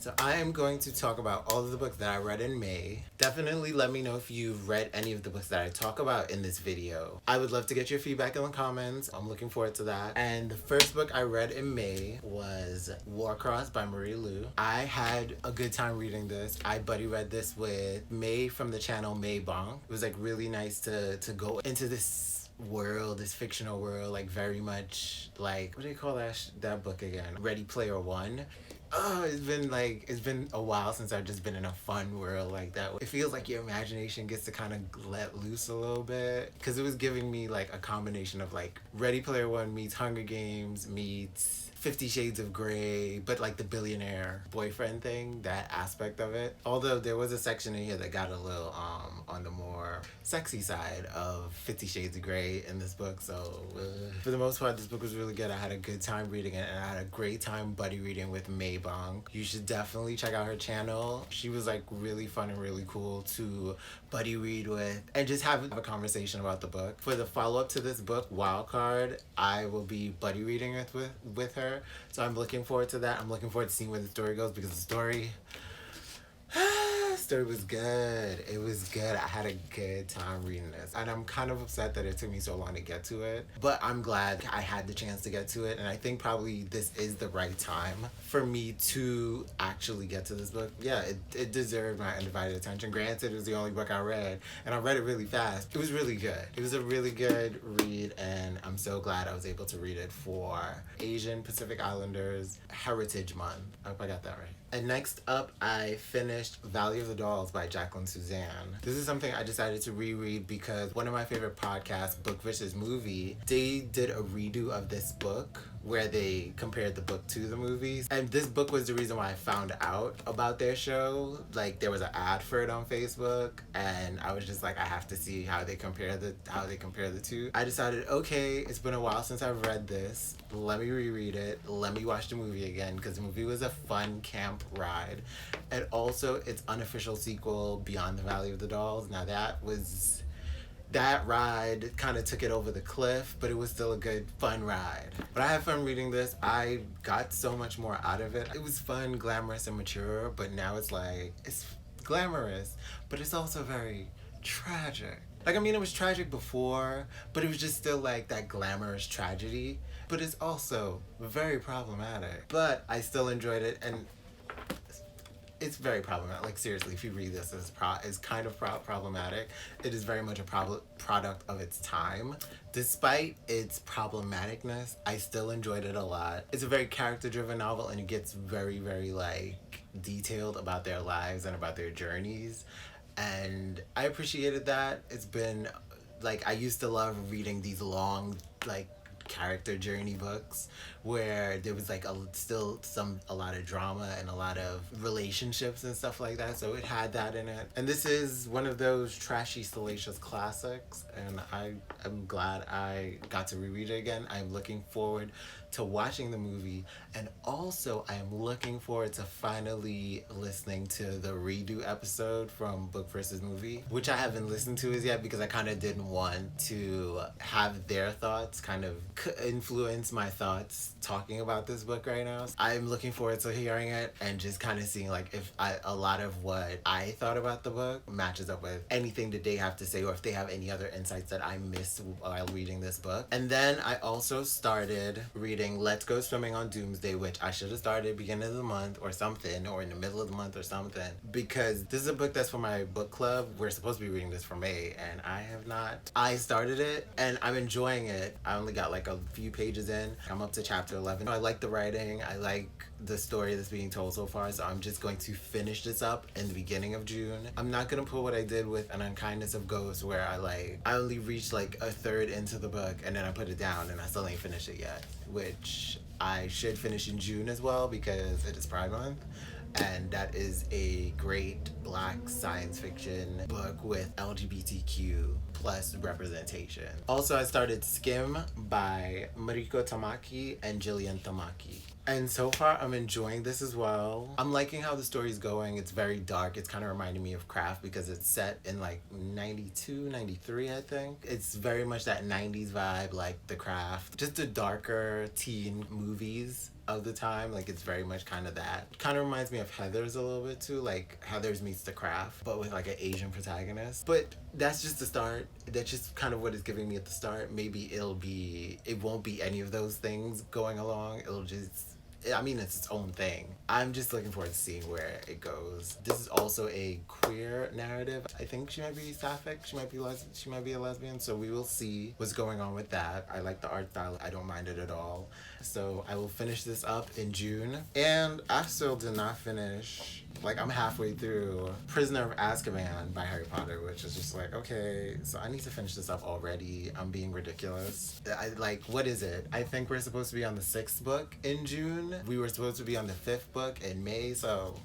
So I am going to talk about all of the books that I read in May. Definitely let me know if you've read any of the books that I talk about in this video. I would love to get your feedback in the comments. I'm looking forward to that. And the first book I read in May was Warcross by Mariko. I had a good time reading this. I buddy read this with May from the channel May Bong. It was like really nice to go into this world, this fictional world, like very much like, what do you call that book again? Ready Player One. Oh, it's been a while since I've just been in a fun world like that. It feels like your imagination gets to kind of let loose a little bit, because it was giving me like a combination of like Ready Player One meets Hunger Games meets 50 Shades of Grey, but like the billionaire boyfriend thing, that aspect of it. Although there was a section in here that got a little on the more sexy side of 50 Shades of Grey in this book. So for the most part, this book was really good. I had a good time reading it, and I had a great time buddy reading with May Bong. You should definitely check out her channel. She was like really fun and really cool to buddy read with and just have a conversation about the book. For the follow-up to this book, Wildcard, I will be buddy reading with her. So I'm looking forward to that. I'm looking forward to seeing where the story goes, because the story was good. It was good. I had a good time reading this, and I'm kind of upset that it took me so long to get to it, but I'm glad I had the chance to get to it, and I think probably this is the right time for me to actually get to this book. Yeah, it deserved my undivided attention. Granted, it was the only book I read, and I read it really fast. It was really good. It was a really good read, and I'm so glad I was able to read it for Asian Pacific Islanders Heritage Month. I hope I got that right. And next up, I finished Valley of the Dolls by Jacqueline Susanne. This is something I decided to reread because one of my favorite podcasts, Book vs. Movie, they did a redo of this book where they compared the book to the movies. And this book was the reason why I found out about their show. Like, there was an ad for it on Facebook, and I was just like, I have to see how they compare the two. I decided, okay, it's been a while since I've read this. Let me reread it. Let me watch the movie again, because the movie was a fun camp ride. And also its unofficial sequel, Beyond the Valley of the Dolls. Now that ride kind of took it over the cliff, but it was still a good, fun ride. But I had fun reading this. I got so much more out of it. It was fun, glamorous, and mature, but now it's like, it's glamorous, but it's also very tragic. Like, I mean, it was tragic before, but it was just still like that glamorous tragedy, but it's also very problematic. But I still enjoyed it, and it's very problematic. Like, seriously, if you read this, it's kind of problematic. It is very much a product of its time. Despite its problematicness, I still enjoyed it a lot. It's a very character-driven novel, and it gets very, very, like, detailed about their lives and about their journeys. And I appreciated that. It's been, like, I used to love reading these long, like, character journey books where there was like a lot of drama and a lot of relationships and stuff like that, so it had that in it. And this is one of those trashy, salacious classics, and I'm glad I got to reread it again. I'm looking forward to watching the movie, and also I am looking forward to finally listening to the redo episode from Book vs. Movie, which I haven't listened to as yet because I kind of didn't want to have their thoughts kind of influence my thoughts talking about this book right now. I'm looking forward to hearing it and just kind of seeing like if a lot of what I thought about the book matches up with anything that they have to say, or if they have any other insights that I missed while reading this book. And then I also started reading Let's Go Swimming on Doomsday, which I should have started beginning of the month or something, or in the middle of the month or something, because this is a book that's for my book club. We're supposed to be reading this for May, and I have not. I started it and I'm enjoying it. I only got like a few pages in. I'm up to chapter 11. I like the writing. I like the story that's being told so far, so I'm just going to finish this up in the beginning of June. I'm not gonna pull what I did with An Unkindness of Ghosts, where I only reached like a third into the book and then I put it down and I still ain't finished it yet, which I should finish in June as well because it is Pride Month. And that is a great Black science fiction book with LGBTQ plus representation. Also, I started Skim by Mariko Tamaki and Jillian Tamaki. And so far, I'm enjoying this as well. I'm liking how the story's going. It's very dark. It's kind of reminding me of Craft because it's set in like 92, 93, I think. It's very much that 90s vibe, like The Craft. Just the darker teen movies of the time. Like, it's very much kind of that. Kind of reminds me of Heather's a little bit too. Like, Heather's meets The Craft, but with like an Asian protagonist. But that's just the start. That's just kind of what it's giving me at the start. Maybe it won't be any of those things going along. It'll just, I mean, it's its own thing. I'm just looking forward to seeing where it goes. This is also a queer narrative. I think she might be sapphic. She might be a lesbian. So we will see what's going on with that. I like the art style. I don't mind it at all. So I will finish this up in June. And I still did not finish. Like, I'm halfway through Prisoner of Azkaban by Harry Potter, which is just like, okay, so I need to finish this up already. I'm being ridiculous. What is it? I think we're supposed to be on the 6th book in June. We were supposed to be on the 5th book in May, so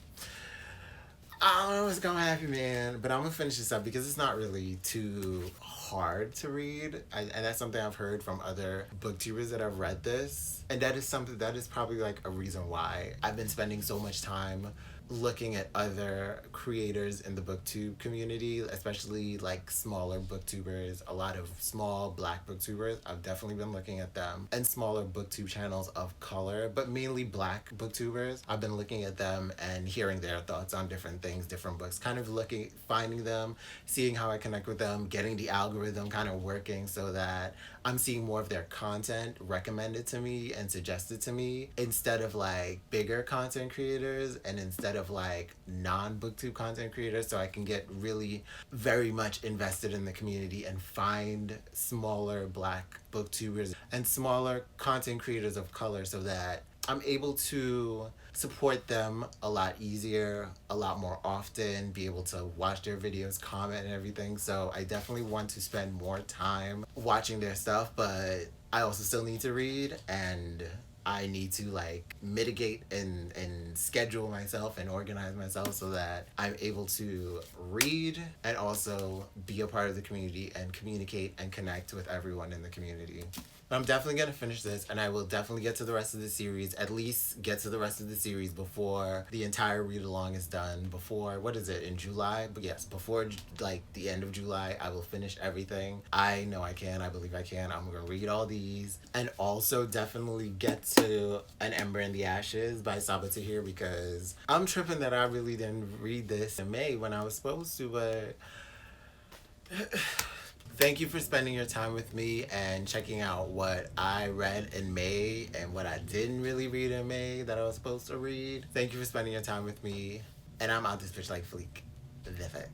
I don't know what's gonna happen, man. But I'm gonna finish this up because it's not really too hard to read. And that's something I've heard from other booktubers that have read this. And that is probably like a reason why I've been spending so much time looking at other creators in the booktube community, especially like smaller booktubers, a lot of small Black booktubers. I've definitely been looking at them, and smaller booktube channels of color, but mainly Black booktubers. I've been looking at them and hearing their thoughts on different things, different books, kind of finding them, seeing how I connect with them, getting the algorithm kind of working so that I'm seeing more of their content recommended to me and suggested to me instead of like bigger content creators and instead of like non-booktube content creators, so I can get really very much invested in the community and find smaller Black booktubers and smaller content creators of color so that I'm able to support them a lot easier, a lot more often, be able to watch their videos, comment and everything. So I definitely want to spend more time watching their stuff, but I also still need to read, and I need to like mitigate and schedule myself and organize myself so that I'm able to read and also be a part of the community and communicate and connect with everyone in the community. But I'm definitely going to finish this, and I will definitely get to the rest of the series, at least get to the rest of the series before the entire read-along is done, before, what is it, in July? But yes, before like the end of July, I will finish everything. I know I can, I believe I can. I'm going to read all these, and also definitely get to An Ember in the Ashes by Sabaa Tahir, because I'm tripping that I really didn't read this in May when I was supposed to, but thank you for spending your time with me and checking out what I read in May and what I didn't really read in May that I was supposed to read. Thank you for spending your time with me. And I'm out this bitch like Fleek. The fuck.